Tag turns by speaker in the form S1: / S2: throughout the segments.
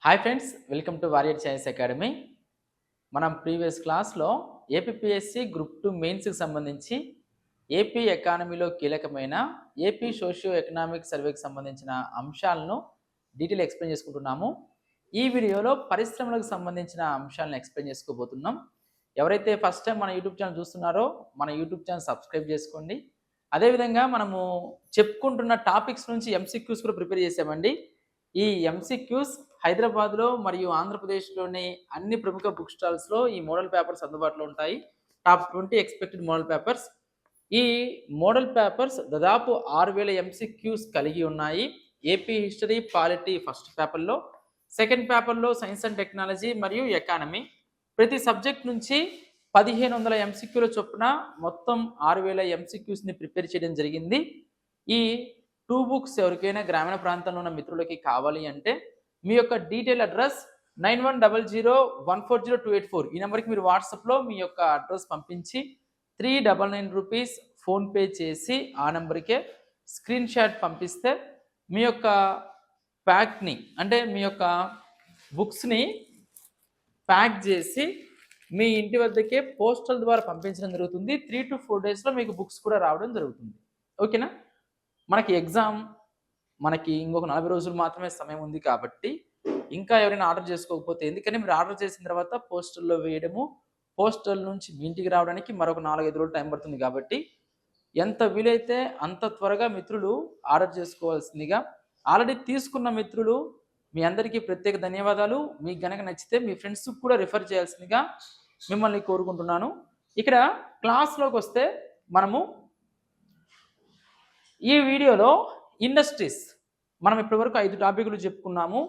S1: Hi friends, welcome to Warrior Science Academy. మనం previous క్లాస్లో APPSC group 2 మెయిన్స్కి సంబంధించి ఏపీ ఎకానమీలో కీలకమైన ఏపీ సోషియో ఎకనామిక్ సర్వేకి సంబంధించిన అంశాలను డీటెయిల్ ఎక్స్ప్లెయిన్ చేసుకుంటున్నాము. ఈ వీడియోలో పరిశ్రమలకు సంబంధించిన అంశాలను ఎక్స్ప్లెయిన్ చేసుకోబోతున్నాం. ఎవరైతే ఫస్ట్ టైం మన యూట్యూబ్ ఛానల్ చూస్తున్నారో మన యూట్యూబ్ ఛానల్ సబ్స్క్రైబ్ చేసుకోండి. అదేవిధంగా మనము చెప్పుకుంటున్న టాపిక్స్ నుంచి ఎంసీక్యూస్ కూడా ప్రిపేర్ చేసామండి. ఈ ఎంసీక్యూస్ హైదరాబాద్లో మరియు ఆంధ్రప్రదేశ్లోని అన్ని ప్రముఖ బుక్ స్టాల్స్లో ఈ మోడల్ పేపర్స్ అందుబాటులో ఉంటాయి. Top 20 expected model papers. ఈ మోడల్ పేపర్స్ దాదాపు 6000 ఎంసీక్యూస్ కలిగి ఉన్నాయి. ఏపీ హిస్టరీ, పాలిటీ ఫస్ట్ పేపర్లో, సెకండ్ పేపర్లో సైన్స్ అండ్ టెక్నాలజీ మరియు ఎకానమీ. ప్రతి సబ్జెక్ట్ నుంచి 1500 ఎంసీక్యూల చొప్పున మొత్తం 6000 ఎంసీక్యూస్ని ప్రిపేర్ చేయడం జరిగింది. ఈ 2 బుక్స్ ఎవరికైనా గ్రామీణ ప్రాంతంలో ఉన్న మిత్రులకి కావాలి అంటే మీ యొక్క డీటెయిల్ అడ్రస్ 9100140284 ఈ నెంబర్కి మీరు వాట్సాప్లో మీ యొక్క అడ్రస్ పంపించి 399 రూపీస్ ఫోన్పే చేసి ఆ నెంబర్కే స్క్రీన్ షాట్ పంపిస్తే మీ యొక్క ప్యాక్ని అంటే మీ యొక్క బుక్స్ని ప్యాక్ చేసి మీ ఇంటి వద్దకే పోస్టల్ ద్వారా పంపించడం జరుగుతుంది. 3 to 4 డేస్లో మీకు బుక్స్ కూడా రావడం జరుగుతుంది. ఓకేనా? మనకి ఎగ్జామ్ ఇంకొక 40 రోజులు మాత్రమే సమయం ఉంది కాబట్టి ఇంకా ఎవరైనా ఆర్డర్ చేసుకోకపోతే, ఎందుకని మీరు ఆర్డర్ చేసిన తర్వాత పోస్టల్లో వేయడము, పోస్టల్ నుంచి మీ ఇంటికి రావడానికి మరొక 4-5 రోజులు టైం పడుతుంది. కాబట్టి ఎంత వీలైతే అంత త్వరగా మిత్రులు ఆర్డర్ చేసుకోవాల్సిందిగా, ఆల్రెడీ తీసుకున్న మిత్రులు మీ అందరికీ ప్రత్యేక ధన్యవాదాలు. మీకు గనక నచ్చితే మీ ఫ్రెండ్స్కి కూడా రిఫర్ చేయాల్సిందిగా మిమ్మల్ని కోరుకుంటున్నాను. ఇక్కడ క్లాస్లోకి వస్తే మనము ఈ వీడియోలో ఇండస్ట్రీస్, మనం ఇప్పటివరకు 5 టాపిక్లు చెప్పుకున్నాము.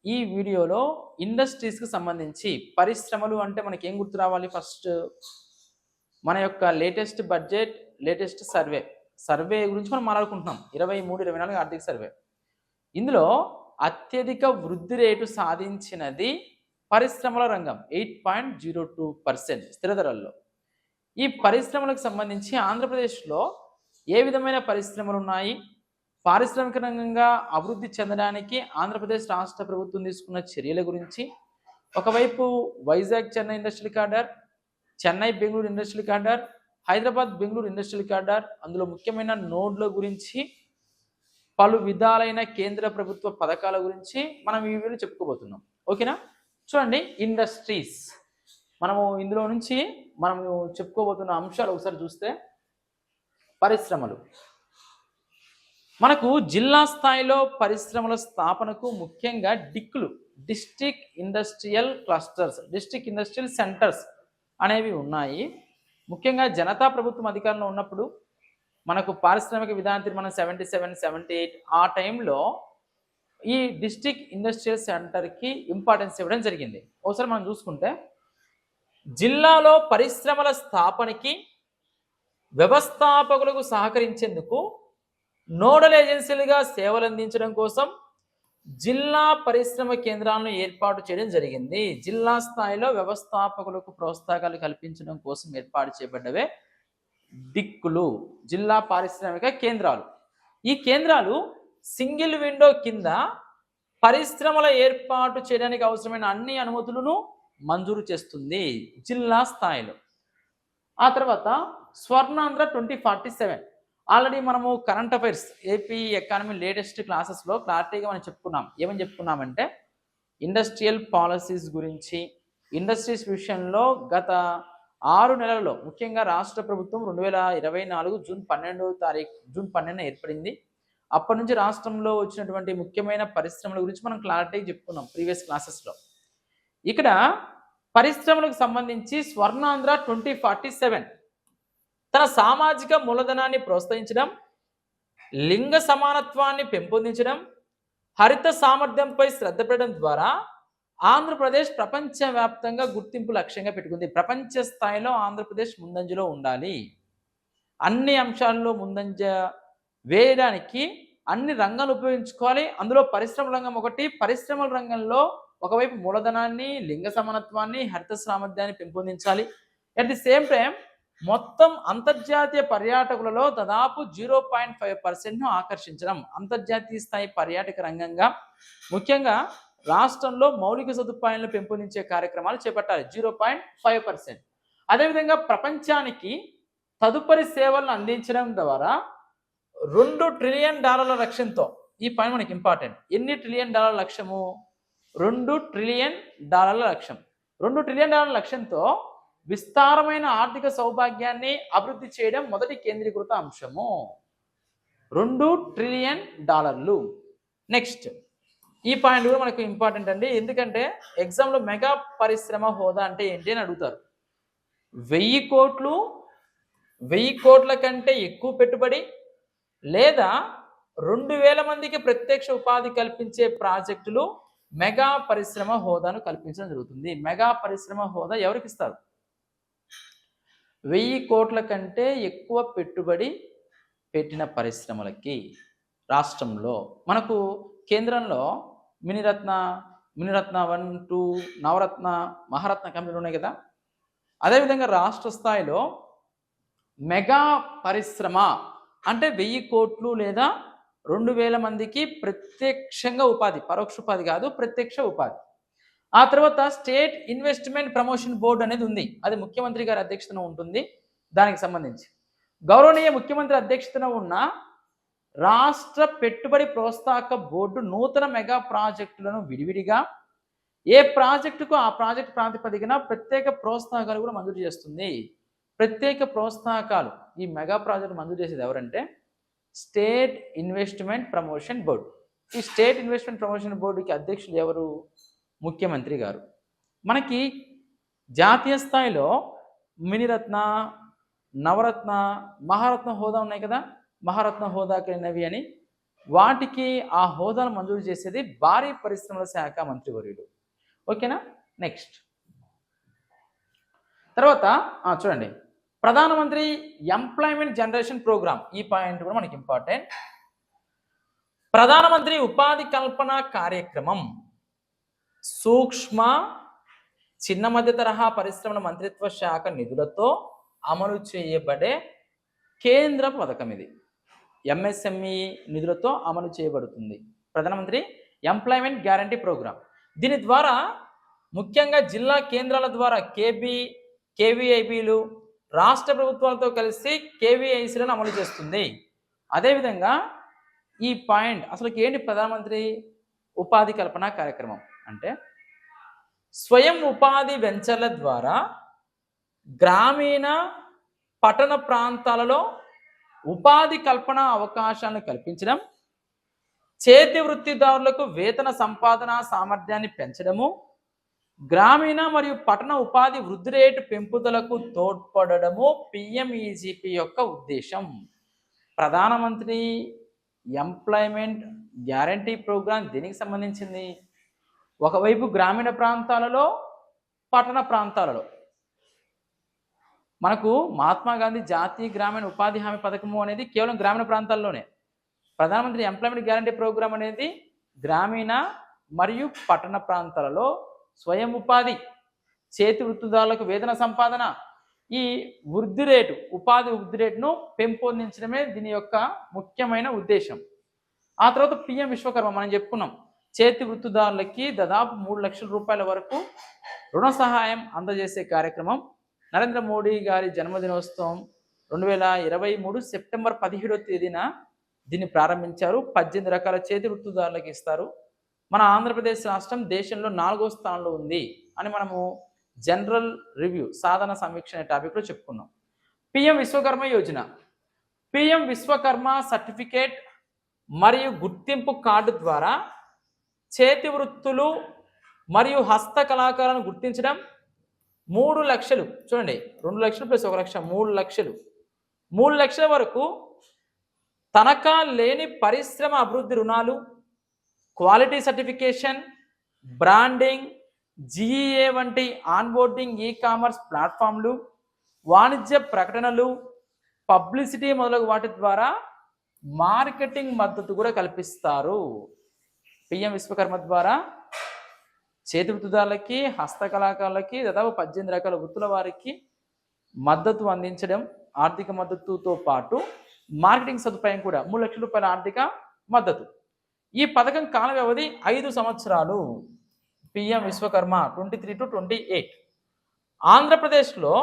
S1: ఈ వీడియోలో ఇండస్ట్రీస్కి సంబంధించి పరిశ్రమలు అంటే మనకి ఏం గుర్తు రావాలి? ఫస్ట్ మన యొక్క లేటెస్ట్ బడ్జెట్, లేటెస్ట్ సర్వే గురించి మనం మాట్లాడుకుంటున్నాం. 23-24 ఆర్థిక సర్వే. ఇందులో అత్యధిక వృద్ధి రేటు సాధించినది పరిశ్రమల రంగం 8.02% స్థిర ధరల్లో. ఈ పరిశ్రమలకు సంబంధించి ఆంధ్రప్రదేశ్లో ఏ విధమైన పరిశ్రమలు ఉన్నాయి, పారిశ్రామిక రంగంగా అభివృద్ధి చెందడానికి ఆంధ్రప్రదేశ్ రాష్ట్ర ప్రభుత్వం తీసుకున్న చర్యల గురించి, ఒకవైపు Vizag Chennai industrial corridor, Chennai Bengaluru industrial corridor, Hyderabad Bengaluru industrial corridor, అందులో ముఖ్యమైన నోడ్ల గురించి, పలు విధాలైన కేంద్ర ప్రభుత్వ పథకాల గురించి మనం ఈ వీడియోలో చెప్పుకోబోతున్నాం. ఓకేనా? చూడండి, ఇండస్ట్రీస్. మనము ఇందులో నుంచి మనము చెప్పుకోబోతున్న అంశాలు ఒకసారి చూస్తే, పరిశ్రమలు. మనకు జిల్లా స్థాయిలో పరిశ్రమల స్థాపనకు ముఖ్యంగా డిక్లు, district industrial clusters, district industrial centres అనేవి ఉన్నాయి. ముఖ్యంగా జనతా ప్రభుత్వం అధికారంలో ఉన్నప్పుడు మనకు పారిశ్రామిక విధాన తీర్మానం 77-78 ఆ టైంలో ఈ డిస్ట్రిక్ట్ ఇండస్ట్రియల్ సెంటర్కి ఇంపార్టెన్స్ ఇవ్వడం జరిగింది. ఒకసారి మనం చూసుకుంటే, జిల్లాలో పరిశ్రమల స్థాపనకి వ్యవస్థాపకులకు సహకరించేందుకు నోడల్ ఏజెన్సీలుగా సేవలు అందించడం కోసం జిల్లా పరిశ్రమ కేంద్రాలను ఏర్పాటు చేయడం జరిగింది. జిల్లా స్థాయిలో వ్యవస్థాపకులకు ప్రోత్సాహకాలు కల్పించడం కోసం ఏర్పాటు చేయబడ్డవే డిక్కులు, జిల్లా పారిశ్రామిక కేంద్రాలు. ఈ కేంద్రాలు సింగిల్ విండో కింద పరిశ్రమల ఏర్పాటు చేయడానికి అవసరమైన అన్ని అనుమతులను మంజూరు చేస్తుంది జిల్లా స్థాయిలో. ఆ తర్వాత స్వర్ణాంధ్ర 2047. ఆల్రెడీ మనము current affairs AP economy latest క్లాసెస్లో క్లారిటీగా మనం చెప్పుకున్నాం. ఏమని చెప్పుకున్నామంటే, ఇండస్ట్రియల్ పాలసీస్ గురించి, ఇండస్ట్రీస్ విషయంలో గత 6 నెలల్లో ముఖ్యంగా రాష్ట్ర ప్రభుత్వం 2024 జూన్ 12 ఏర్పడింది. అప్పటి నుంచి రాష్ట్రంలో వచ్చినటువంటి ముఖ్యమైన పరిశ్రమల గురించి మనం క్లారిటీగా చెప్పుకున్నాం ప్రీవియస్ క్లాసెస్లో. ఇక్కడ పరిశ్రమలకు సంబంధించి స్వర్ణాంధ్ర 2047 తన సామాజిక మూలధనాన్ని ప్రోత్సహించడం, లింగ సమానత్వాన్ని పెంపొందించడం, హరిత సామర్థ్యంపై శ్రద్ధ పెట్టడం ద్వారా ఆంధ్రప్రదేశ్ ప్రపంచవ్యాప్తంగా గుర్తింపు లక్ష్యంగా పెట్టుకుంది. ప్రపంచ స్థాయిలో ఆంధ్రప్రదేశ్ ముందంజలో ఉండాలి. అన్ని అంశాల్లో ముందంజ వేయడానికి అన్ని రంగాలు ఉపయోగించుకోవాలి. అందులో పరిశ్రమల రంగం ఒకటి. పరిశ్రమల రంగంలో ఒకవైపు మూలధనాన్ని, లింగ సమానత్వాన్ని, హరిత సామర్థ్యాన్ని పెంపొందించాలి. అట్ ది సేమ్ టైం మొత్తం అంతర్జాతీయ పర్యాటకులలో దాదాపు 0.5% ఆకర్షించడం. అంతర్జాతీయ స్థాయి పర్యాటక రంగంగా ముఖ్యంగా రాష్ట్రంలో మౌలిక సదుపాయాలను పెంపొందించే కార్యక్రమాలు చేపట్టాలి 0.5%. అదేవిధంగా ప్రపంచానికి తదుపరి సేవలను అందించడం ద్వారా $2 ట్రిలియన్ లక్ష్యంతో, ఈ పాయింట్ మనకి ఇంపార్టెంట్. ఎన్ని ట్రిలియన్ డాలర్ల లక్ష్యము? $2 ట్రిలియన్ లక్ష్యం. $2 ట్రిలియన్ లక్ష్యంతో విస్తారమైన ఆర్థిక సౌభాగ్యాన్ని అభివృద్ధి చేయడం మొదటి కేంద్రీకృత అంశము. $2 ట్రిలియన్. నెక్స్ట్ ఈ పాయింట్ కూడా మనకు ఇంపార్టెంట్ అండి, ఎందుకంటే ఎగ్జామ్లో మెగా పరిశ్రమ హోదా అంటే ఏంటి అని అడుగుతారు. 1000 కోట్ల కంటే ఎక్కువ పెట్టుబడి లేదా 2000 మందికి ప్రత్యక్ష ఉపాధి కల్పించే ప్రాజెక్టులు మెగా పరిశ్రమ హోదాను కల్పించడం జరుగుతుంది. మెగా పరిశ్రమ హోదా ఎవరికి ఇస్తారు? 1000 కోట్ల కంటే ఎక్కువ పెట్టుబడి పెట్టిన పరిశ్రమలకి. రాష్ట్రంలో మనకు కేంద్రంలో మినిరత్న 1, 2, నవరత్న, మహారత్న కంపెనీలు ఉన్నాయి కదా. అదేవిధంగా రాష్ట్ర స్థాయిలో మెగా పరిశ్రమ అంటే 1000 కోట్లు లేదా 2000 మందికి ప్రత్యక్షంగా ఉపాధి, పరోక్ష ఉపాధి కాదు, ప్రత్యక్ష ఉపాధి. ఆ తర్వాత స్టేట్ ఇన్వెస్ట్మెంట్ ప్రమోషన్ బోర్డు అనేది ఉంది, అది ముఖ్యమంత్రి గారి అధ్యక్షతన ఉంటుంది. దానికి సంబంధించి గౌరవనీయ ముఖ్యమంత్రి అధ్యక్షతన ఉన్న రాష్ట్ర పెట్టుబడి ప్రోత్సాహక బోర్డు నూతన మెగా ప్రాజెక్టులను విడివిడిగా ఏ ప్రాజెక్టుకు ఆ ప్రాజెక్టు ప్రాతిపదికన ప్రత్యేక ప్రోత్సాహకాలు కూడా మంజూరు చేస్తుంది. ప్రత్యేక ప్రోత్సాహకాలు ఈ మెగా ప్రాజెక్టు మంజూరు చేసేది ఎవరంటే స్టేట్ ఇన్వెస్ట్మెంట్ ప్రమోషన్ బోర్డు. ఈ స్టేట్ ఇన్వెస్ట్మెంట్ ప్రమోషన్ బోర్డుకి అధ్యక్షులు ఎవరు? ముఖ్యమంత్రి గారు. మనకి జాతీయ స్థాయిలో మినిరత్న, నవరత్న, మహారత్న హోదా ఉన్నాయి కదా, మహారత్న హోదా కలిగినవి అని, వాటికి ఆ హోదాను మంజూరు చేసేది భారీ పరిశ్రమల శాఖ మంత్రివర్యులు. ఓకేనా. నెక్స్ట్ తర్వాత చూడండి, ప్రధానమంత్రి ఎంప్లాయ్మెంట్ జనరేషన్ ప్రోగ్రామ్, ఈ పాయింట్ కూడా మనకి ఇంపార్టెంట్. ప్రధానమంత్రి ఉపాధి కల్పన కార్యక్రమం సూక్ష్మ చిన్న మధ్య తరహా పరిశ్రమల మంత్రిత్వ శాఖ నిధులతో అమలు చేయబడే కేంద్ర పథకం. ఇది ఎంఎస్ఎంఈ నిధులతో అమలు చేయబడుతుంది ప్రధానమంత్రి ఎంప్లాయ్మెంట్ గ్యారంటీ ప్రోగ్రామ్. దీని ద్వారా ముఖ్యంగా జిల్లా కేంద్రాల ద్వారా కేవీఐబీలు రాష్ట్ర ప్రభుత్వాలతో కలిసి కేవీఐసీలను అమలు చేస్తుంది. అదేవిధంగా ఈ పాయింట్ అసలు ఏంటి ప్రధానమంత్రి ఉపాధి కల్పన కార్యక్రమం అంటే స్వయం ఉపాధి వెంచర్ల ద్వారా గ్రామీణ పట్టణ ప్రాంతాలలో ఉపాధి కల్పన అవకాశాలను కల్పించడం, చేతి వృత్తిదారులకు వేతన సంపాదన సామర్థ్యాన్ని పెంచడము, గ్రామీణ మరియు పట్టణ ఉపాధి వృద్ధి రేటు పెంపుదలకు తోడ్పడము పిఎంఈజీపీ యొక్క ఉద్దేశం. ప్రధానమంత్రి ఎంప్లాయ్మెంట్ గ్యారంటీ ప్రోగ్రాం దేనికి సంబంధించింది? ఒకవైపు గ్రామీణ ప్రాంతాలలో, పట్టణ ప్రాంతాలలో. మనకు మహాత్మా గాంధీ జాతీయ గ్రామీణ ఉపాధి హామీ పథకము అనేది కేవలం గ్రామీణ ప్రాంతాల్లోనే. ప్రధానమంత్రి ఎంప్లాయ్మెంట్ గ్యారంటీ ప్రోగ్రాం అనేది గ్రామీణ మరియు పట్టణ ప్రాంతాలలో స్వయం ఉపాధి, చేతి వృత్తిదారులకు వేతన సంపాదన, ఈ వృద్ధి రేటు, ఉపాధి వృద్ధి రేటును పెంపొందించడమే దీని యొక్క ముఖ్యమైన ఉద్దేశం. ఆ తర్వాత పిఎం విశ్వకర్మ మనం చెప్పుకున్నాం, చేతి వృత్తిదారులకి దాదాపు 3 లక్షల రూపాయల వరకు రుణ సహాయం అందజేసే కార్యక్రమం. నరేంద్ర మోడీ గారి జన్మదినోత్సవం 2023 సెప్టెంబర్ 17వ తేదీన దీన్ని ప్రారంభించారు. 18 రకాల చేతి వృత్తిదారులకు ఇస్తారు. మన ఆంధ్రప్రదేశ్ రాష్ట్రం దేశంలో 4వ స్థానంలో ఉంది అని మనము జనరల్ రివ్యూ సాధన సమీక్ష అనే టాపిక్లో చెప్పుకున్నాం. PM Vishwakarma Yojana, PM Vishwakarma certificate మరియు గుర్తింపు కార్డు ద్వారా చేతి వృత్తులు మరియు హస్త కళాకారులను గుర్తించడం. 3 లక్షలు, చూడండి 2 లక్షలు ప్లస్ 1 లక్ష, 3 లక్షలు, 3 లక్షల వరకు తనఖా లేని పరిశ్రమ అభివృద్ధి రుణాలు, క్వాలిటీ సర్టిఫికేషన్, బ్రాండింగ్, జిఈఏ వంటి ఆన్బోర్డింగ్ ఈ కామర్స్ ప్లాట్ఫామ్లు, వాణిజ్య ప్రకటనలు, పబ్లిసిటీ మొదలగు వాటి ద్వారా మార్కెటింగ్ మద్దతు కూడా కల్పిస్తారు. పిఎం విశ్వకర్మ ద్వారా చేతి వృత్తిదారులకి, హస్తకళాకారులకి, దాదాపు 18 రకాల వృత్తుల వారికి మద్దతు అందించడం, ఆర్థిక మద్దతుతో పాటు మార్కెటింగ్ సదుపాయం కూడా 3 లక్షల రూపాయల ఆర్థిక మద్దతు. ఈ పథకం కాల వ్యవధి 5 సంవత్సరాలు. PM Vishwakarma 23 to 28. ఆంధ్రప్రదేశ్లో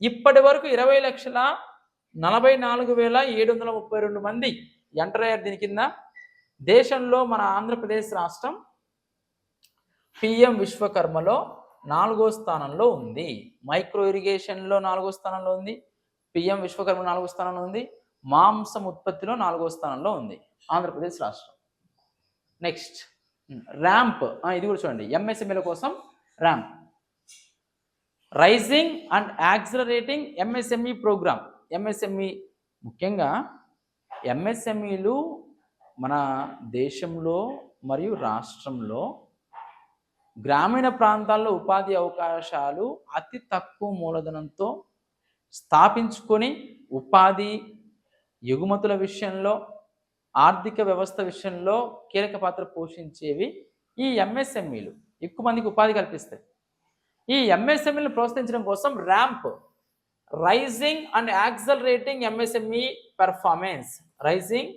S1: ఇప్పటి వరకు 20,44,732 మంది ఎంటర్ అయ్యారు దీని కింద. దేశంలో మన ఆంధ్రప్రదేశ్ రాష్ట్రం పిఎం విశ్వకర్మలో 4వ స్థానంలో ఉంది. మైక్రో ఇరిగేషన్లో 4వ స్థానంలో ఉంది. పిఎం విశ్వకర్మ 4వ స్థానంలో ఉంది. మాంసం ఉత్పత్తిలో 4వ స్థానంలో ఉంది ఆంధ్రప్రదేశ్ రాష్ట్రం. నెక్స్ట్ ర్యాంప్, ఇది కూడా చూడండి, ఎంఎస్ఎంఈల కోసం RAMP, raising and accelerating MSME programme. MSME ముఖ్యంగా ఎంఎస్ఎంఈలు మన దేశంలో మరియు రాష్ట్రంలో గ్రామీణ ప్రాంతాల్లో ఉపాధి అవకాశాలు అతి తక్కువ మూలధనంతో స్థాపించుకొని ఉపాధి, ఎగుమతుల విషయంలో, ఆర్థిక వ్యవస్థ విషయంలో కీలక పాత్ర పోషించేవి ఈ ఎంఎస్ఎంఈలు. ఎక్కువ మందికి ఉపాధి కల్పిస్తాయి. ఈ ఎంఎస్ఎంఈలను ప్రోత్సహించడం కోసం RAMP, raising and accelerating MSME performance, raising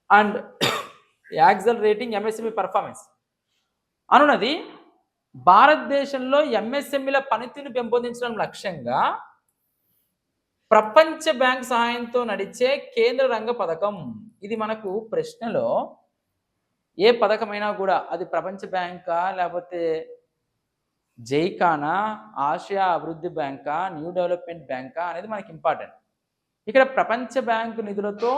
S1: and accelerating MSME performance అనున్నది భారతదేశంలో ఎంఎస్ఎంఈల పనితీరును పెంపొందించడం లక్ష్యంగా ప్రపంచ బ్యాంక్ సహాయంతో నడిచే కేంద్ర రంగ పథకం. ఇది మనకు ప్రశ్నలో ఏ పథకమైనా కూడా అది ప్రపంచ బ్యాంకా, లేకపోతే జైకానా, ఆసియా అభివృద్ధి బ్యాంకా, న్యూ డెవలప్మెంట్ బ్యాంకా అనేది మనకి ఇంపార్టెంట్. ఇక్కడ ప్రపంచ బ్యాంకు నిధులతో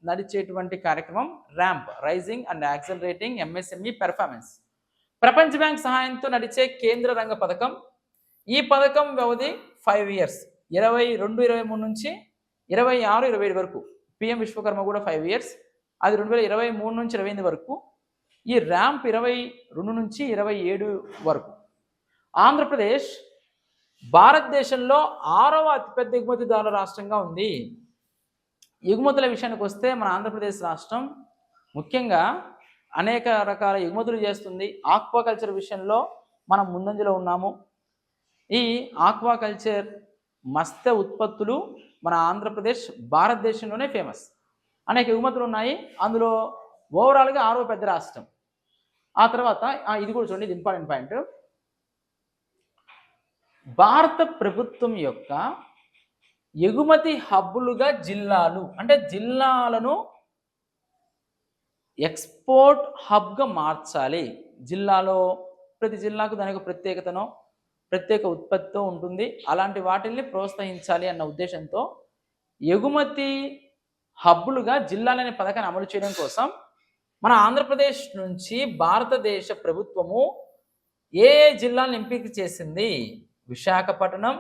S1: నడిచేటువంటి కార్యక్రమం RAMP, raising and accelerating MSME performance. ప్రపంచ బ్యాంక్ సహాయంతో నడిచే కేంద్ర రంగ పథకం. ఈ పథకం వ్యవధి 5 years, 22-23 నుంచి 26-27 వరకు. పిఎం విశ్వకర్మ కూడా 5 years, అది 2023 నుంచి 28 వరకు. ఈ ర్యాంప్ 22 నుంచి 27 వరకు. ఆంధ్రప్రదేశ్ భారతదేశంలో 6వ అతిపెద్ద ఎగుమతిదారుల రాష్ట్రంగా ఉంది. ఎగుమతుల విషయానికి వస్తే మన ఆంధ్రప్రదేశ్ రాష్ట్రం ముఖ్యంగా అనేక రకాల ఎగుమతులు చేస్తుంది. ఆక్వాకల్చర్ విషయంలో మనం ముందంజలో ఉన్నాము. ఈ ఆక్వాకల్చర్ మత్స్య ఉత్పత్తులు మన ఆంధ్రప్రదేశ్ భారతదేశంలోనే ఫేమస్. అనేక ఎగుమతులు ఉన్నాయి. అందులో ఓవరాల్గా 6వ పెద్ద రాష్ట్రం. ఆ తర్వాత ఇది కూడా చూడండి, ఇది ఇంపార్టెంట్ పాయింట్. భారత ప్రభుత్వం యొక్క ఎగుమతి హబ్బులుగా జిల్లాలు, అంటే జిల్లాలను ఎక్స్పోర్ట్ హబ్గా మార్చాలి. జిల్లాలో ప్రతి జిల్లాకు దానికి ప్రత్యేకతనో ప్రత్యేక ఉత్పత్తితో ఉంటుంది. అలాంటి వాటిల్ని ప్రోత్సహించాలి అన్న ఉద్దేశంతో ఎగుమతి హబ్బులుగా జిల్లాలనే పథకాన్ని అమలు చేయడం కోసం మన ఆంధ్రప్రదేశ్ నుంచి భారతదేశ ప్రభుత్వము ఏ జిల్లాలను ఎంపిక చేసింది? విశాఖపట్నం,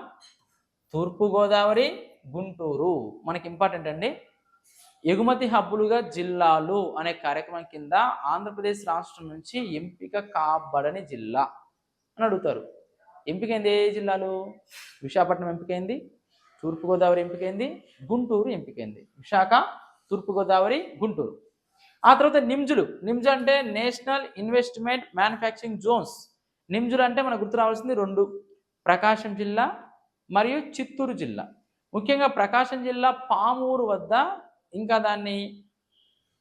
S1: తూర్పుగోదావరి, గుంటూరు. మనకి ఇంపార్టెంట్ అండి. ఎగుమతి హబ్బులుగా జిల్లాలు అనే కార్యక్రమం కింద ఆంధ్రప్రదేశ్ రాష్ట్రం నుంచి ఎంపిక కాబడని జిల్లా అని అడుగుతారు. ఎంపికైంది ఏ జిల్లాలు? విశాఖపట్నం ఎంపికైంది, తూర్పుగోదావరి ఎంపికైంది, గుంటూరు ఎంపికైంది. విశాఖ, తూర్పుగోదావరి, గుంటూరు. ఆ తర్వాత నిమ్జులు. నిమ్జు అంటే నేషనల్ ఇన్వెస్ట్మెంట్ మ్యానుఫ్యాక్చరింగ్ జోన్స్. నిమ్జులు అంటే మనకు గుర్తు రావాల్సింది 2, ప్రకాశం జిల్లా మరియు చిత్తూరు జిల్లా. ముఖ్యంగా ప్రకాశం జిల్లా పామూరు వద్ద ఇంకా దాన్ని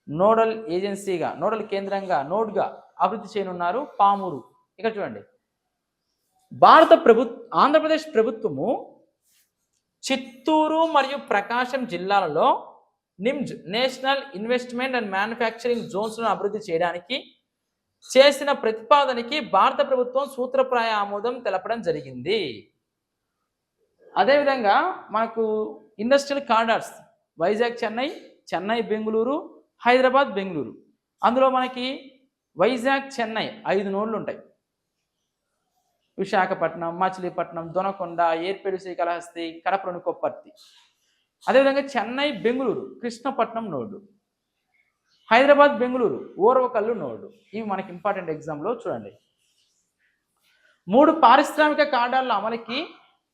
S1: నోడల్ ఏజెన్సీగా, నోడల్ కేంద్రంగా, నోడ్గా అభివృద్ధి చేయనున్నారు పామూరు. ఇక్కడ చూడండి, ఆంధ్రప్రదేశ్ ప్రభుత్వము చిత్తూరు మరియు ప్రకాశం జిల్లాలలో NIMZ, national investment and manufacturing జోన్స్ను అభివృద్ధి చేయడానికి చేసిన ప్రతిపాదనకి భారత ప్రభుత్వం సూత్రప్రాయ ఆమోదం తెలపడం జరిగింది. అదేవిధంగా మనకు ఇండస్ట్రియల్ కారిడార్స్ వైజాగ్ చెన్నై, చెన్నై బెంగళూరు, హైదరాబాద్ బెంగళూరు. అందులో మనకి వైజాగ్ చెన్నై 5 నోడ్లు ఉంటాయి. విశాఖపట్నం, మచిలీపట్నం, దొనకొండ, ఏర్పేడు, శ్రీకాళహస్తి, కడపలోని కొప్పర్తి. అదేవిధంగా చెన్నై బెంగళూరు కృష్ణపట్నం నోడు, హైదరాబాద్ బెంగళూరు ఓర్వకల్లు నోడు. ఇవి మనకి ఇంపార్టెంట్ ఎగ్జామ్లో చూడండి. 3 పారిశ్రామిక కారిడార్ల అమలుకి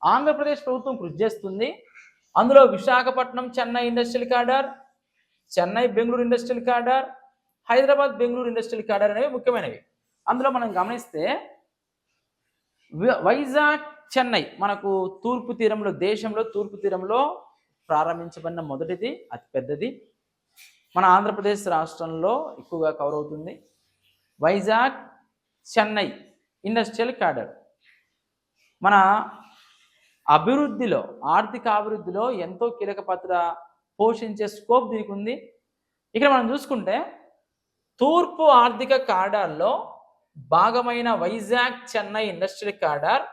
S1: ఆంధ్రప్రదేశ్ ప్రభుత్వం కృషి చేస్తుంది. అందులో Visakhapatnam Chennai industrial corridor, Chennai Bengaluru industrial corridor, Hyderabad Bengaluru industrial corridor అనేవి ముఖ్యమైనవి. అందులో మనం గమనిస్తే వైజాగ్ చెన్నై మనకు తూర్పు తీరంలో, దేశంలో తూర్పు తీరంలో ప్రారంభించబడిన మొదటిది, అతిపెద్దది. మన ఆంధ్రప్రదేశ్ రాష్ట్రంలో ఎక్కువగా కవర్ అవుతుంది. వైజాగ్ చెన్నై ఇండస్ట్రియల్ క్యాడర్ మన అభివృద్ధిలో, ఆర్థిక అభివృద్ధిలో ఎంతో కీలక పాత్ర పోషించే స్కోప్ దీనికి ఉంది. ఇక్కడ మనం చూసుకుంటే తూర్పు ఆర్థిక కారిడార్లో భాగమైన వైజాగ్ చెన్నై ఇండస్ట్రియల్ కారిడార్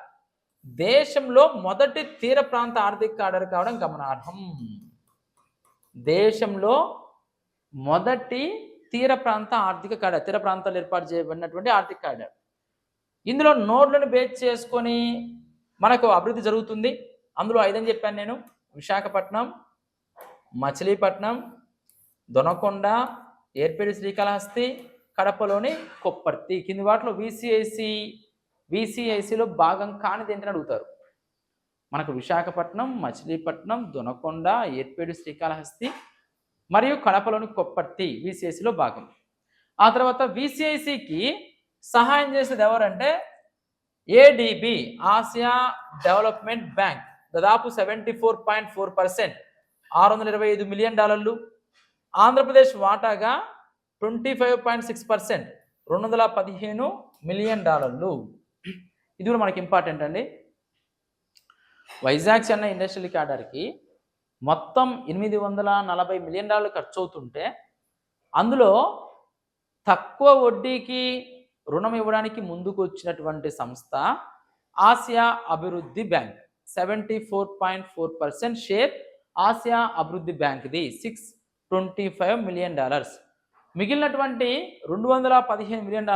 S1: దేశంలో మొదటి తీర ప్రాంత ఆర్థిక కారిడార్ కావడం గమనార్హం. దేశంలో మొదటి తీర ప్రాంత ఆర్థిక కారిడార్, తీర ప్రాంతాలు ఏర్పాటు చేయబడినటువంటి ఆర్థిక కారిడార్. ఇందులో నోడ్లను బేస్ చేసుకొని మనకు అభివృద్ధి జరుగుతుంది. అందులో 5 అని చెప్పాను నేను. విశాఖపట్నం, మచిలీపట్నం, దొనకొండ, ఏర్పేడి శ్రీకాళహస్తి, కడపలోని కొప్పర్తి. కింది వాటిలో విసిఐసిలో భాగం కానిది ఏంటని అడుగుతారు. మనకు విశాఖపట్నం, మచిలీపట్నం, దొనకొండ, ఏర్పేడి శ్రీకాళహస్తి మరియు కడపలోని కొప్పర్తి విసిఐసిలో భాగం. ఆ తర్వాత విసిఐసికి సహాయం చేసేది ఎవరంటే ఏడిబి, ఆసియా డెవలప్మెంట్ బ్యాంక్. దాదాపు 74.4%, $625 మిలియన్. ఆంధ్రప్రదేశ్ వాటాగా 25.6%, $215 మిలియన్. ఇది కూడా మనకి ఇంపార్టెంట్ అండి. వైజాగ్ చెన్నై ఇండస్ట్రియల్ క్యాడర్కి మొత్తం $840 మిలియన్ ఖర్చు అవుతుంటే అందులో తక్కువ వడ్డీకి రుణం ఇవ్వడానికి ముందుకు వచ్చినటువంటి సంస్థ ఆసియా అభివృద్ధి బ్యాంక్. 74.4% షేర్ ఆసియా అభివృద్ధి బ్యాంక్ది, $625 మిలియన్. మిగిలినటువంటి $215 మిలియన్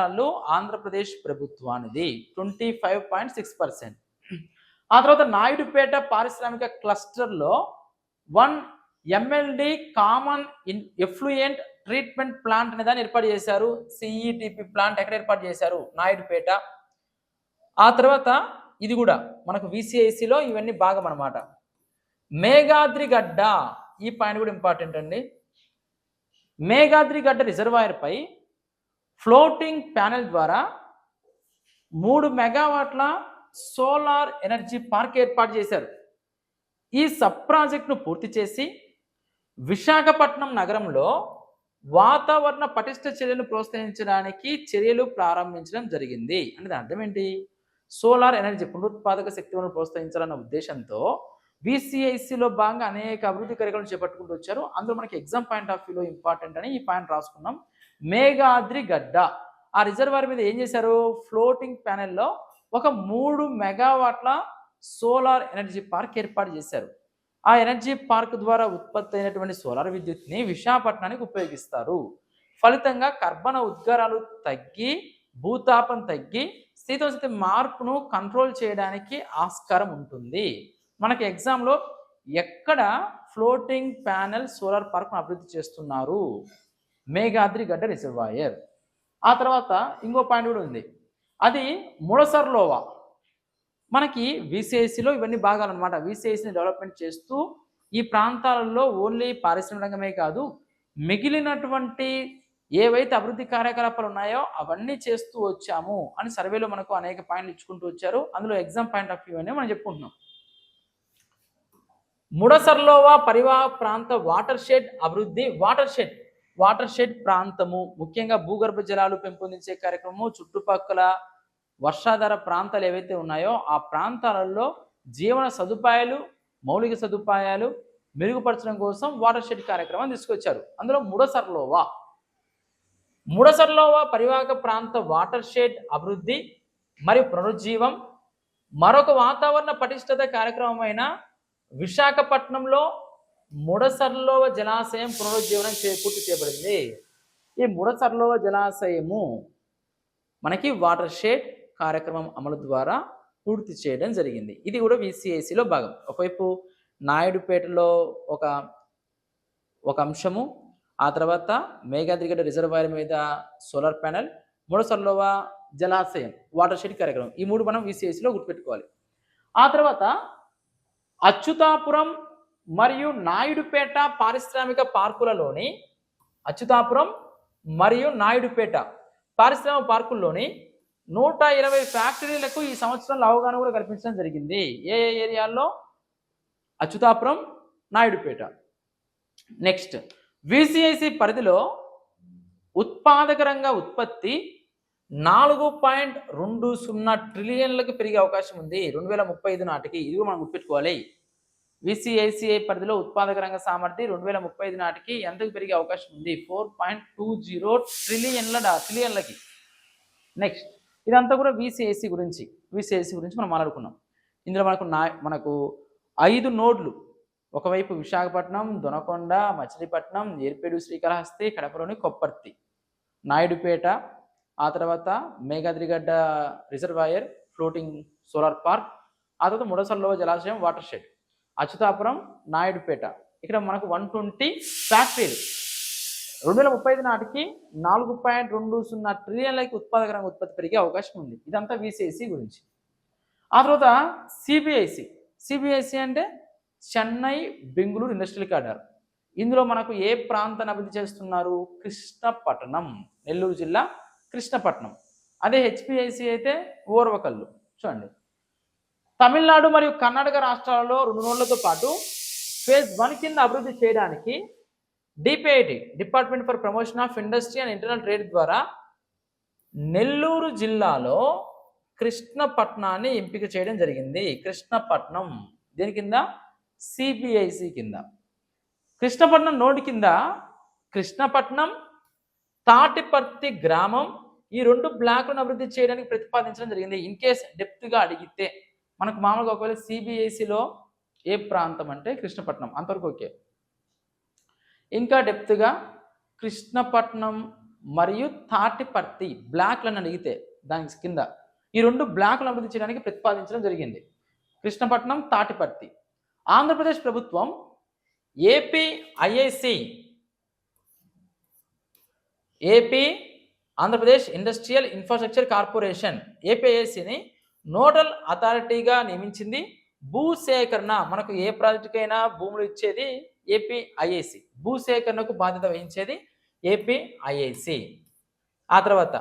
S1: ఆంధ్రప్రదేశ్ ప్రభుత్వానిది, 25.6%. ఆ తర్వాత నాయుడుపేట పారిశ్రామిక క్లస్టర్లో 1 MLD common effluent treatment plant అనే దాన్ని ఏర్పాటు చేశారు. సిఈటిపి ప్లాంట్ ఎక్కడ ఏర్పాటు చేశారు? నాయుడుపేట. ఆ తర్వాత ఇది కూడా మనకు విసిఐసిలో ఇవన్నీ భాగం అన్నమాట. మేఘాద్రిగడ్డ, ఈ పాయింట్ కూడా ఇంపార్టెంట్ అండి. మేఘాద్రిగడ్డ రిజర్వాయర్ పై ఫ్లోటింగ్ ప్యానెల్ ద్వారా 3 మెగావాట్ల సోలార్ ఎనర్జీ పార్క్ ఏర్పాటు చేశారు. ఈ సబ్ ప్రాజెక్టును పూర్తి చేసి విశాఖపట్నం నగరంలో వాతావరణ పటిష్ట చర్యలను ప్రోత్సహించడానికి చర్యలు ప్రారంభించడం జరిగింది. అంటే దాని అర్థం ఏంటి? సోలార్ ఎనర్జీ, పునరుత్పాదక శక్తులను ప్రోత్సహించాలన్న ఉద్దేశంతో విసిఐసిలో భాగంగా అనేక అభివృద్ధి కార్యక్రమాలు చేపట్టుకుంటూ వచ్చారు. అందులో మనకి ఎగ్జామ్ పాయింట్ ఆఫ్ వ్యూలో ఇంపార్టెంట్ అని ఈ పాయింట్ రాసుకున్నాం. మేఘాద్రిగడ్డ ఆ రిజర్వాయర్ మీద ఏం చేశారు? ఫ్లోటింగ్ ప్యానెల్లో ఒక 3 మెగావాట్ల సోలార్ ఎనర్జీ పార్క్ ఏర్పాటు చేశారు. ఆ ఎనర్జీ పార్క్ ద్వారా ఉత్పత్తి అయినటువంటి సోలార్ విద్యుత్ని విశాఖపట్నానికి ఉపయోగిస్తారు. ఫలితంగా కర్బన ఉద్గారాలు తగ్గి, భూతాపం తగ్గి, శీతోష్ణ మార్పును కంట్రోల్ చేయడానికి ఆస్కారం ఉంటుంది. మనకి ఎగ్జామ్లో ఎక్కడ ఫ్లోటింగ్ ప్యానెల్ సోలార్ పార్క్ను అభివృద్ధి చేస్తున్నారు? మేఘాద్రిగడ్డ రిజర్వాయర్. ఆ తర్వాత ఇంకో పాయింట్ కూడా ఉంది, అది ముడసర్లోవా. మనకి విసిఐసిలో ఇవన్నీ భాగాలు అనమాట. విసిఐసిని డెవలప్మెంట్ చేస్తూ ఈ ప్రాంతాలలో ఓన్లీ పారిశ్రామిక రంగమే కాదు, మిగిలినటువంటి ఏవైతే అభివృద్ధి కార్యకలాపాలు ఉన్నాయో అవన్నీ చేస్తూ వచ్చాము అని సర్వేలో మనకు అనేక పాయింట్లు ఇచ్చుకుంటూ వచ్చారు. అందులో ఎగ్జామ్ పాయింట్ ఆఫ్ వ్యూ అనే మనం చెప్పుకుంటున్నాం. ముడసర్లోవా పరివాహక ప్రాంత వాటర్ షెడ్ అభివృద్ధి. వాటర్ షెడ్ ప్రాంతము ముఖ్యంగా భూగర్భ జలాలు పెంపొందించే కార్యక్రమము, చుట్టుపక్కల వర్షాధార ప్రాంతాలు ఏవైతే ఉన్నాయో ఆ ప్రాంతాలలో జీవన సదుపాయాలు, మౌలిక సదుపాయాలు మెరుగుపరచడం కోసం వాటర్ షెడ్ కార్యక్రమం తీసుకొచ్చారు. అందులో ముడసర్లోవా పరివాహక ప్రాంత వాటర్ షెడ్ అభివృద్ధి మరియు పునరుజ్జీవం. మరొక వాతావరణ పటిష్టత కార్యక్రమమైన విశాఖపట్నంలో ముడసర్లోవ జలాశయం పునరుజ్జీవనం పూర్తి చేయబడింది. ఈ ముడసర్లోవ జలాశయము మనకి వాటర్ షెడ్ కార్యక్రమం అమలు ద్వారా పూర్తి చేయడం జరిగింది. ఇది కూడా విసిఐసిలో భాగం. ఒకవైపు నాయుడుపేటలో ఒక అంశము, ఆ తర్వాత మేఘాద్రిగడ్డ రిజర్వాయర్ మీద సోలార్ ప్యానెల్, ముడసర్లోవా జలాశయం వాటర్ షెడ్ కార్యక్రమం, ఈ 3 మనం విసిఐసిలో గుర్తుపెట్టుకోవాలి. ఆ తర్వాత అచ్యుతాపురం మరియు నాయుడుపేట పారిశ్రామిక పార్కులలోని అచ్యుతాపురం మరియు నాయుడుపేట పారిశ్రామిక పార్కుల్లోని 120 ఫ్యాక్టరీలకు ఈ సంవత్సరంలో అవగాహన కూడా కల్పించడం జరిగింది. ఏ ఏరియాల్లో? అచ్యుతాపురం, నాయుడుపేట. నెక్స్ట్, విసిఐసి పరిధిలో ఉత్పాదక రంగ ఉత్పత్తి 4.20 ట్రిలియన్లకు పెరిగే అవకాశం ఉంది 2035 నాటికి. ఇది కూడా మనం గుర్తుపెట్టుకోవాలి. విసిఐసిఐ పరిధిలో ఉత్పాదక రంగ సామర్థ్యం 2035 నాటికి ఎంతకు పెరిగే అవకాశం ఉంది? 4.20 ట్రిలియన్లకి. నెక్స్ట్ ఇదంతా కూడా విసిఐసి గురించి మనం మాట్లాడుకున్నాం. ఇందులో మనకు 5 నోడ్లు, ఒకవైపు విశాఖపట్నం, దొనకొండ, మచిలీపట్నం, ఏర్పేడు, శ్రీకాళహస్తి, కడపలోని కొప్పర్తి, నాయుడుపేట, ఆ తర్వాత Meghadrigadda reservoir, floating solar park, ఆ తర్వాత ముడసల్లో జలాశయం, వాటర్ షెడ్, అచ్యుతాపురం, నాయుడుపేట. ఇక్కడ మనకు 120 ఫ్యాక్టరీలు 2035 నాటికి 4.20 ట్రిలియన్లకి ఉత్పాదక రంగ ఉత్పత్తి పెరిగే అవకాశం ఉంది. ఇదంతా విసిఐసి గురించి. ఆ తర్వాత సిబిఐసి అంటే చెన్నై బెంగళూరు ఇండస్ట్రియల్ కారిడార్. ఇందులో మనకు ఏ ప్రాంతాన్ని అభివృద్ధి చేస్తున్నారు? కృష్ణపట్నం, నెల్లూరు జిల్లా కృష్ణపట్నం. అదే హెచ్పిఐసి అయితే ఓర్వకల్లు. చూడండి, తమిళనాడు మరియు కర్ణాటక రాష్ట్రాలలో 2 నోడ్లతో పాటు ఫేజ్ 1 కింద అభివృద్ధి చేయడానికి DPIIT, department for promotion of industry and internal trade ద్వారా నెల్లూరు జిల్లాలో కృష్ణపట్నాన్ని ఎంపిక చేయడం జరిగింది. కృష్ణపట్నం దేని కింద? సిబిఐసి కింద. కృష్ణపట్నం నోడ్ కింద కృష్ణపట్నం, తాటిపర్తి గ్రామం, ఈ 2 బ్లాక్లను అభివృద్ధి చేయడానికి ప్రతిపాదించడం జరిగింది. ఇన్ కేస్ డెప్త్గా అడిగితే మనకు మామూలుగా ఒకవేళ సిబిఐసిలో ఏ ప్రాంతం అంటే కృష్ణపట్నం, అంతవరకు ఓకే. ఇంకా డెప్త్గా కృష్ణపట్నం మరియు తాటిపర్తి బ్లాక్లను అడిగితే దానికి కింద ఈ 2 బ్లాక్లను అభివృద్ధి చేయడానికి ప్రతిపాదించడం జరిగింది. కృష్ణపట్నం, తాటిపర్తి. ఆంధ్రప్రదేశ్ ప్రభుత్వం AP Andhra Pradesh industrial infrastructure corporation ఏపీఐసిని నోడల్ అథారిటీగా నియమించింది. భూసేకరణ, మనకు ఏ ప్రాజెక్టుకైనా భూములు ఇచ్చేది ఏపీఐఐసి, భూసేకరణకు బాధ్యత వహించేది ఏపీఐఐసి. ఆ తర్వాత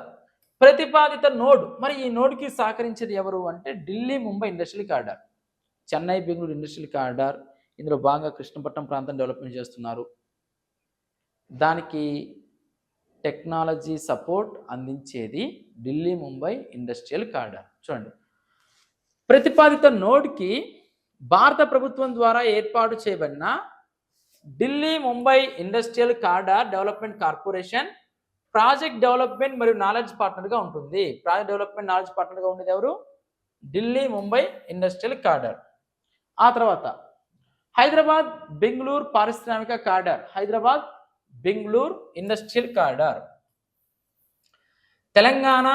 S1: ప్రతిపాదిత నోడ్, మరి ఈ నోడ్కి సహకరించేది ఎవరు అంటే Delhi Mumbai industrial corridor, Chennai Bengaluru industrial corridor. ఇందులో భాగంగా కృష్ణపట్నం ప్రాంతం డెవలప్మెంట్ చేస్తున్నారు. దానికి టెక్నాలజీ సపోర్ట్ అందించేది ఢిల్లీ ముంబై ఇండస్ట్రియల్ కారిడార్. చూడండి, ప్రతిపాదిత నోడ్కి భారత ప్రభుత్వం ద్వారా ఏర్పాటు చేయబడిన Delhi Mumbai industrial corridor development corporation project development మరియు నాలెడ్జ్ పార్ట్నర్గా ఉంటుంది. ప్రాజెక్ట్ డెవలప్మెంట్ నాలెడ్జ్ పార్ట్నర్గా ఉండేది ఎవరు? Delhi Mumbai industrial corridor. ఆ తర్వాత హైదరాబాద్ బెంగళూరు పారిశ్రామిక corridor, Hyderabad Bengaluru industrial corridor. Telangana,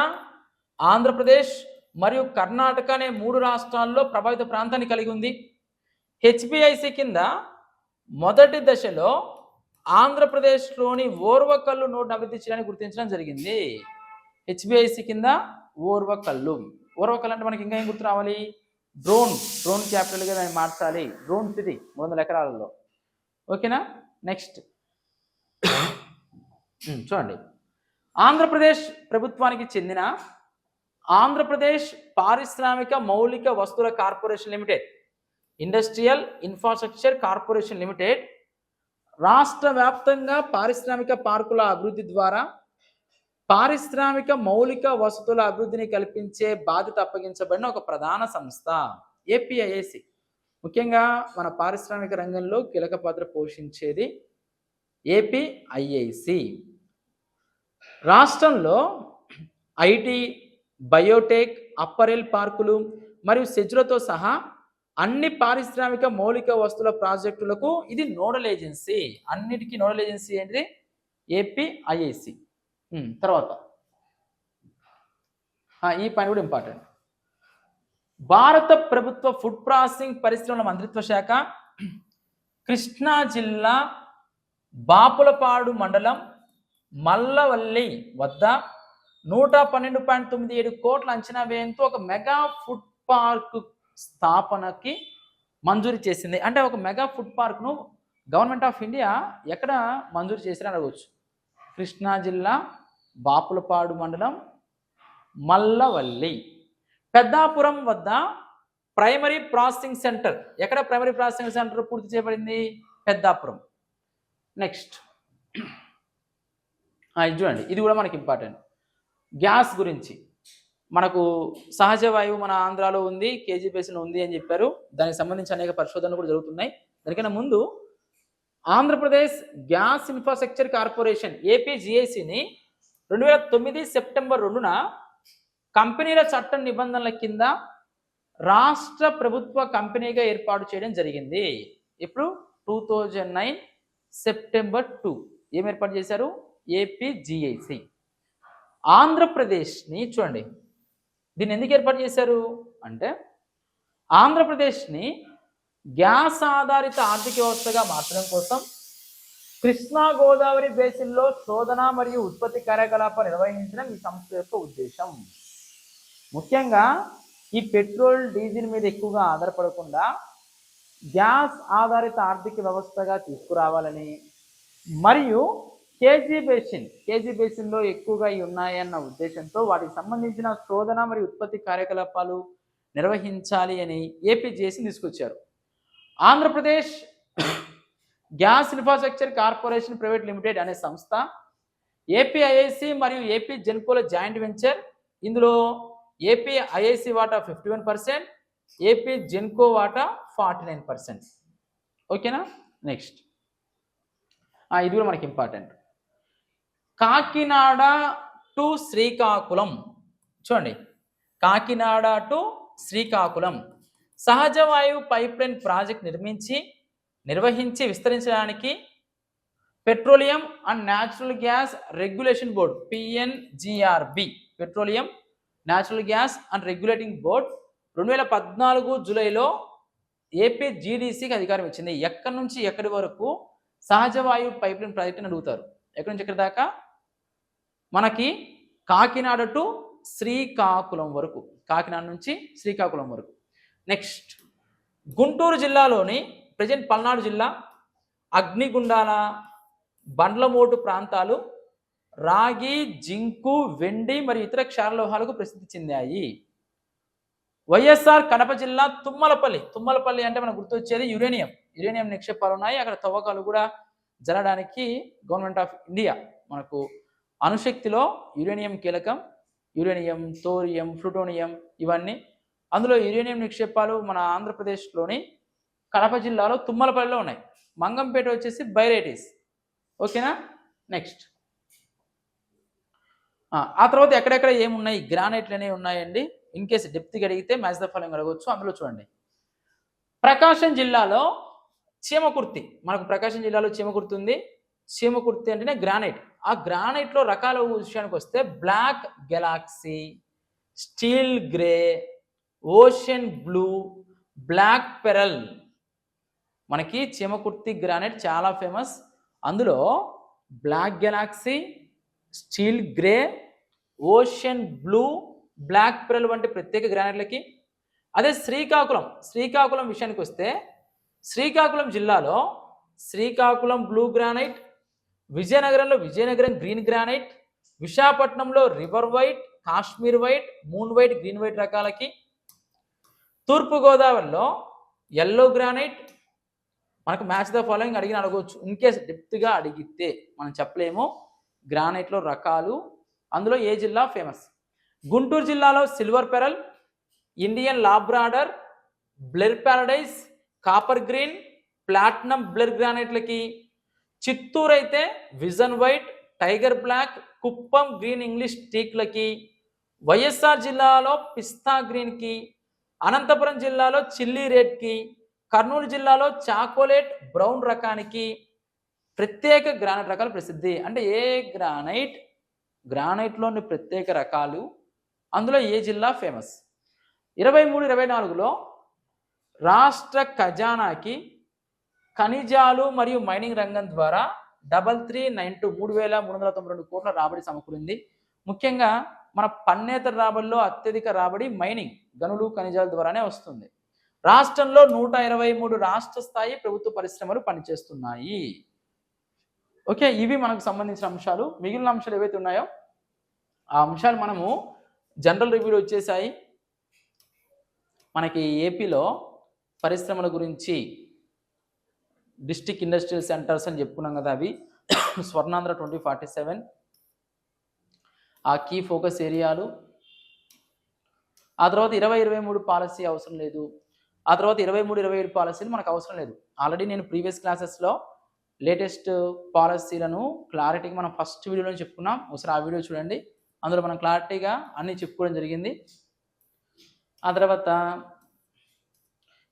S1: Andhra Pradesh మరియు కర్ణాటక అనే 3 రాష్ట్రాల్లో ప్రభావిత ప్రాంతాన్ని కలిగి ఉంది. హెచ్పిఐసి కింద మొదటి దశలో ఆంధ్రప్రదేశ్లోని ఓర్వకల్లు నోడ్ను అభివృద్ధి చేయడానికి గుర్తించడం జరిగింది. హెచ్పిఐసి కింద ఓర్వకల్లు అంటే మనకి ఇంకా ఏం గుర్తు రావాలి? డ్రోన్ క్యాపిటల్గా మేము మార్చాలి. డ్రోన్ సిటీ 300 ఎకరాలలో. ఓకేనా? నెక్స్ట్ చూడండి, ఆంధ్రప్రదేశ్ ప్రభుత్వానికి చెందిన ఆంధ్రప్రదేశ్ పారిశ్రామిక మౌలిక వస్తువుల corporation limited, industrial infrastructure corporation limited రాష్ట్ర వ్యాప్తంగా పారిశ్రామిక పార్కుల అభివృద్ధి ద్వారా పారిశ్రామిక మౌలిక వసతుల అభివృద్ధిని కల్పించే బాధ్యత అప్పగించబడిన ఒక ప్రధాన సంస్థ ఏపీఐఐసి. ముఖ్యంగా మన పారిశ్రామిక రంగంలో కీలక పాత్ర పోషించేది ఏపీఐఐసి. రాష్ట్రంలో ఐటీ, బయోటెక్, అప్పరెల్ పార్కులు మరియు సెజ్లతో సహా అన్ని పారిశ్రామిక మౌలిక వస్తువుల ప్రాజెక్టులకు ఇది నోడల్ ఏజెన్సీ. అన్నిటికీ నోడల్ ఏజెన్సీ ఏంటిది? ఏపీఐఐసి. తర్వాత ఈ పని కూడా ఇంపార్టెంట్. భారత ప్రభుత్వ ఫుడ్ ప్రాసెసింగ్ పరిశ్రమల మంత్రిత్వ శాఖ కృష్ణా జిల్లా బాపులపాడు మండలం మల్లవల్లి వద్ద 112.97 కోట్ల అంచనా వ్యయంతో ఒక మెగా ఫుడ్ పార్క్ స్థాపనకి మంజూరు చేసింది. అంటే ఒక మెగా ఫుడ్ పార్క్ను గవర్నమెంట్ ఆఫ్ ఇండియా ఎక్కడ మంజూరు చేసినా అడగవచ్చు. కృష్ణా జిల్లా బాపులపాడు మండలం మల్లవల్లి. పెద్దాపురం వద్ద ప్రైమరీ ప్రాసెసింగ్ సెంటర్, ఎక్కడ ప్రైమరీ ప్రాసెసింగ్ సెంటర్ పూర్తి చేయబడింది? పెద్దాపురం. నెక్స్ట్ ఇది చూడండి, ఇది కూడా మనకి ఇంపార్టెంట్. గ్యాస్ గురించి మనకు సహజ వాయువు మన ఆంధ్రాలో ఉంది, కేజీ బేసిన్ ఉంది అని చెప్పారు. దానికి సంబంధించి అనేక పరిశోధనలు కూడా జరుగుతున్నాయి. దానికన్నా ముందు ఆంధ్రప్రదేశ్ గ్యాస్ ఇన్ఫ్రాస్ట్రక్చర్ కార్పొరేషన్ ఏపీజీఐసిని 2009 సెప్టెంబర్ 2న కంపెనీల చట్టం నిబంధనల కింద రాష్ట్ర ప్రభుత్వ కంపెనీగా ఏర్పాటు చేయడం జరిగింది. ఇప్పుడు 2009 సెప్టెంబర్ 2 ఏం ఏర్పాటు చేశారు? ఏపీజీఐసి. ఆంధ్రప్రదేశ్ని చూడండి, దీన్ని ఎందుకు ఏర్పాటు చేశారు అంటే ఆంధ్రప్రదేశ్ని గ్యాస్ ఆధారిత ఆర్థిక వ్యవస్థగా మార్చడం కోసం కృష్ణా గోదావరి బేసిన్లో శోధన మరియు ఉత్పత్తి కార్యకలాపాలు నిర్వహించడం ఈ సంస్థ యొక్క ఉద్దేశం. ముఖ్యంగా ఈ పెట్రోల్ డీజిల్ మీద ఎక్కువగా ఆధారపడకుండా గ్యాస్ ఆధారిత ఆర్థిక వ్యవస్థగా తీసుకురావాలని మరియు కేజీ బేసిన్లో ఎక్కువగా ఉన్నాయన్న ఉద్దేశంతో వాటికి సంబంధించిన శోధన మరియు ఉత్పత్తి కార్యకలాపాలు నిర్వహించాలి అని ఏపీజీఐసి తీసుకొచ్చారు. Andhra Pradesh gas infrastructure corporation private limited అనే సంస్థ ఏపీఐఐసి మరియు ఏపీ జెన్కోల జాయింట్ వెంచర్. ఇందులో ఏపీఐఐసి వాటా 51%, ఏపీ జెన్కో వాటా 49%. ఓకేనా? నెక్స్ట్ ఇది కూడా మనకి ఇంపార్టెంట్. కాకినాడ టు శ్రీకాకుళం చూడండి, కాకినాడ టు శ్రీకాకుళం సహజ వాయువు పైప్ లైన్ ప్రాజెక్ట్ నిర్వహించి విస్తరించడానికి petroleum and natural gas regulation board PNGRB petroleum natural gas and regulating board 2014 జూలైలో ఏపీజీడీసీకి అధికారం ఇచ్చింది. ఎక్కడి నుంచి ఎక్కడి వరకు సహజ వాయువు పైప్ లైన్ ప్రాజెక్ట్ అని అడుగుతారు. ఎక్కడి నుంచి ఎక్కడి దాకా? మనకి కాకినాడ టు శ్రీకాకుళం వరకు, కాకినాడ నుంచి శ్రీకాకుళం వరకు. నెక్స్ట్ గుంటూరు జిల్లాలోని ప్రజెంట్ పల్నాడు జిల్లా అగ్నిగుండాల బండ్లమోటు ప్రాంతాలు రాగి, జింకు, వెండి మరియు ఇతర క్షారలోహాలకు ప్రసిద్ధి చెందాయి. వైఎస్ఆర్ కడప జిల్లా తుమ్మలపల్లి అంటే మనకు గుర్తొచ్చేది యురేనియం నిక్షేపాలు ఉన్నాయి. అక్కడ తవ్వకాలు కూడా జరగడానికి గవర్నమెంట్ ఆఫ్ ఇండియా మనకు అణుశక్తిలో యురేనియం కీలకం. యురేనియం, థోరియం, ప్లూటోనియం ఇవన్నీ. అందులో యురేనియం నిక్షేపాలు మన ఆంధ్రప్రదేశ్లోని కడప జిల్లాలో తుమ్మలపల్లిలో ఉన్నాయి. మంగంపేట వచ్చేసి బైరైటీస్. ఓకేనా? నెక్స్ట్ ఆ తర్వాత ఎక్కడెక్కడ ఏమున్నాయి? గ్రానైట్లు అనేవి ఉన్నాయండి. ఇన్ కేసు డెప్త్గా అడిగితే మ్యాచ్ ద ఫాలోయింగ్ అడగవచ్చు. అందులో చూడండి, ప్రకాశం జిల్లాలో చీమకుర్తి, మనకు ప్రకాశం జిల్లాలో చీమకుర్తి ఉంది. చీమకుర్తి అంటేనే గ్రానైట్. ఆ గ్రానైట్లో రకాల విషయానికి వస్తే black galaxy, steel grey, ocean blue, black pearl. మనకి చీమకుర్తి గ్రానైట్ చాలా ఫేమస్. అందులో black galaxy, steel grey, ocean blue, black pearl వంటి ప్రత్యేక గ్రానైట్లకి. అదే శ్రీకాకుళం విషయానికి వస్తే శ్రీకాకుళం జిల్లాలో శ్రీకాకుళం బ్లూ గ్రానైట్, విజయనగరంలో విజయనగరం గ్రీన్ గ్రానైట్, విశాఖపట్నంలో river white, Kashmir white, moon white, green white రకాలకి. తూర్పుగోదావరిలో ఎల్లో గ్రానైట్. మనకు మ్యాచ్ ద ఫాలోయింగ్ అడగవచ్చు. ఇన్ కేస్ డెప్త్గా అడిగితే మనం చెప్పలేము గ్రానైట్లో రకాలు. అందులో ఏ జిల్లా ఫేమస్? గుంటూరు జిల్లాలో silver pearl, Indian labrador, blair paradise, copper green, platinum blair గ్రానైట్లకి. చిత్తూరు అయితే vision white, tiger black, Kuppam green English టీక్లకి. వైఎస్ఆర్ జిల్లాలో పిస్తా గ్రీన్కి. అనంతపురం జిల్లాలో చిల్లీ రెడ్కి. కర్నూలు జిల్లాలో చాకోలేట్ బ్రౌన్ రకానికి. ప్రత్యేక గ్రానైట్ రకాలు ప్రసిద్ధి. అంటే ఏ గ్రానైట్లోని ప్రత్యేక రకాలు, అందులో ఏ జిల్లా ఫేమస్? 23-24లో రాష్ట్ర ఖజానాకి ఖనిజాలు మరియు మైనింగ్ రంగం ద్వారా 3,392 కోట్ల రాబడి సమకూరింది. ముఖ్యంగా మన పన్నేతర రాబడిలో అత్యధిక రాబడి మైనింగ్, గనులు, ఖనిజాల ద్వారానే వస్తుంది. రాష్ట్రంలో 123 రాష్ట్ర స్థాయి ప్రభుత్వ పరిశ్రమలు పనిచేస్తున్నాయి. ఓకే, ఇవి మనకు సంబంధించిన అంశాలు. మిగిలిన అంశాలు ఏవైతే ఉన్నాయో ఆ అంశాలు మనము జనరల్ రివ్యూలో వచ్చేసాయి. మనకి ఏపీలో పరిశ్రమల గురించి డిస్ట్రిక్ట్ ఇండస్ట్రియల్ సెంటర్స్ అని చెప్పుకున్నాం కదా, అవి స్వర్ణాంధ్ర 2047, ఆ కీ ఫోకస్ ఏరియాలు. ఆ తర్వాత 2023 పాలసీ అవసరం లేదు. ఆ తర్వాత 23-27 పాలసీలు మనకు అవసరం లేదు. ఆల్రెడీ నేను ప్రీవియస్ క్లాసెస్లో లేటెస్ట్ పాలసీలను క్లారిటీగా మనం ఫస్ట్ వీడియోలో చెప్పుకున్నాం. ఒకసారి ఆ వీడియో చూడండి. అందులో మనం క్లారిటీగా అన్నీ చెప్పుకోవడం జరిగింది. ఆ తర్వాత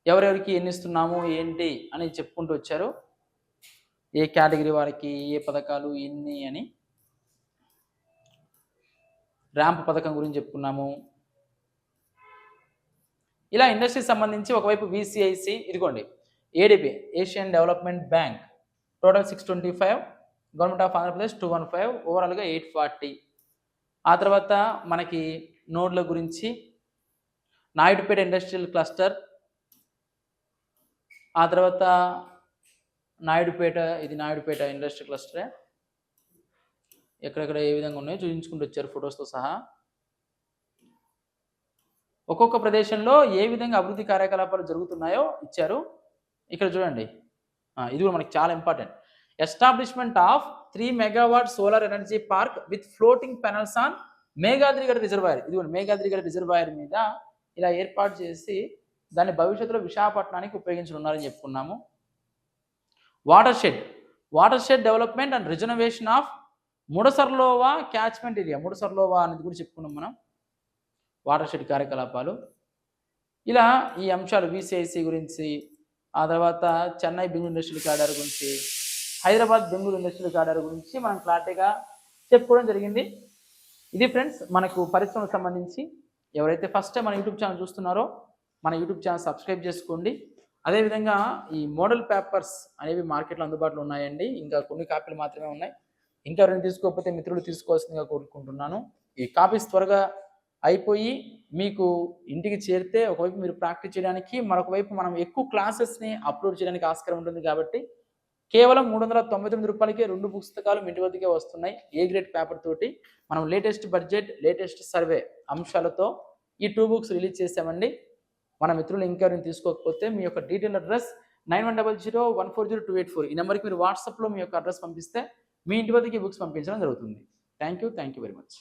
S1: ఎవరెవరికి ఎన్ని ఇస్తున్నాము ఏంటి అని చెప్పుకుంటూ వచ్చారు. ఏ కేటగిరీ వారికి ఏ పథకాలు ఎన్ని అని. ర్యాంప్ పథకం గురించి చెప్పుకున్నాము. ఇలా ఇండస్ట్రీకి సంబంధించి ఒకవైపు విసిఐసి, ఇదిగోండి ADB Asian development bank total 625, government of Andhra Pradesh 215, ఓవరాల్గా 840. ఆ తర్వాత మనకి నోడ్ల గురించి నాయుడుపేట ఇండస్ట్రియల్ క్లస్టర్, ఆ తర్వాత నాయుడుపేట, ఇది నాయుడుపేట ఇండస్ట్రియల్ క్లస్టరే. ఎక్కడెక్కడ ఏ విధంగా ఉన్నాయో చూపించుకుంటూ వచ్చారు ఫొటోస్తో సహా. ఒక్కొక్క ప్రదేశంలో ఏ విధంగా అభివృద్ధి కార్యకలాపాలు జరుగుతున్నాయో ఇచ్చారు. ఇక్కడ చూడండి, ఇది కూడా మనకి చాలా important. Establishment of 3 megawatt solar energy park with floating panels on Meghadrigedda reservoir. ఇది కూడా మేఘాద్రిగఢ రిజర్వాయర్ మీద ఇలా ఏర్పాటు చేసి దాన్ని భవిష్యత్తులో విశాఖపట్నానికి ఉపయోగించనున్నారని చెప్పుకున్నాము. Water shed development and reservation of Mudasarlova catchment area. Mudasarlova అనేది కూడా చెప్పుకున్నాం మనం. వాటర్ షెడ్ కార్యకలాపాలు. ఇలా ఈ అంశాలు విసిఐసి గురించి, ఆ తర్వాత చెన్నై బెంగళూరు ఇండస్ట్రియల్ కారిడార్ గురించి, హైదరాబాద్ బెంగళూరు ఇండస్ట్రియల్ కారిడార్ గురించి మనం క్లారిటీగా చెప్పుకోవడం జరిగింది. ఇది ఫ్రెండ్స్ మనకు పరిశ్రమకు సంబంధించి. ఎవరైతే ఫస్ట్ టైం మన యూట్యూబ్ ఛానల్ చూస్తున్నారో మన యూట్యూబ్ ఛానల్ సబ్స్క్రైబ్ చేసుకోండి. అదేవిధంగా ఈ మోడల్ పేపర్స్ అనేవి మార్కెట్లో అందుబాటులో ఉన్నాయండి. ఇంకా కొన్ని కాపీలు మాత్రమే ఉన్నాయి. ఇంకా ఎవరైనా తీసుకోకపోతే మిత్రులు తీసుకోవాల్సిందిగా కోరుకుంటున్నాను. ఈ కాపీస్ త్వరగా అయిపోయి మీకు ఇంటికి చేరితే ఒకవైపు మీరు ప్రాక్టీస్ చేయడానికి, మరొక వైపు మనం ఎక్కువ క్లాసెస్ని అప్లోడ్ చేయడానికి ఆస్కారం ఉంటుంది. కాబట్టి కేవలం 399 రూపాయలకే 2 పుస్తకాలు మీ ఇంటి వద్దకే వస్తున్నాయి. ఏ గ్రేడ్ పేపర్ తోటి మనం లేటెస్ట్ బడ్జెట్, లేటెస్ట్ సర్వే అంశాలతో ఈ 2 బుక్స్ రిలీజ్ చేసామండి. మన మిత్రులు ఇంకెవరైనా తీసుకోకపోతే మీ యొక్క డీటెయిల్ అడ్రస్ 9100140284 ఈ నెంబర్కి మీరు వాట్సాప్లో మీ యొక్క అడ్రస్ పంపిస్తే మీ ఇంటి వద్దకి బుక్స్ పంపించడం జరుగుతుంది. Thank you very much.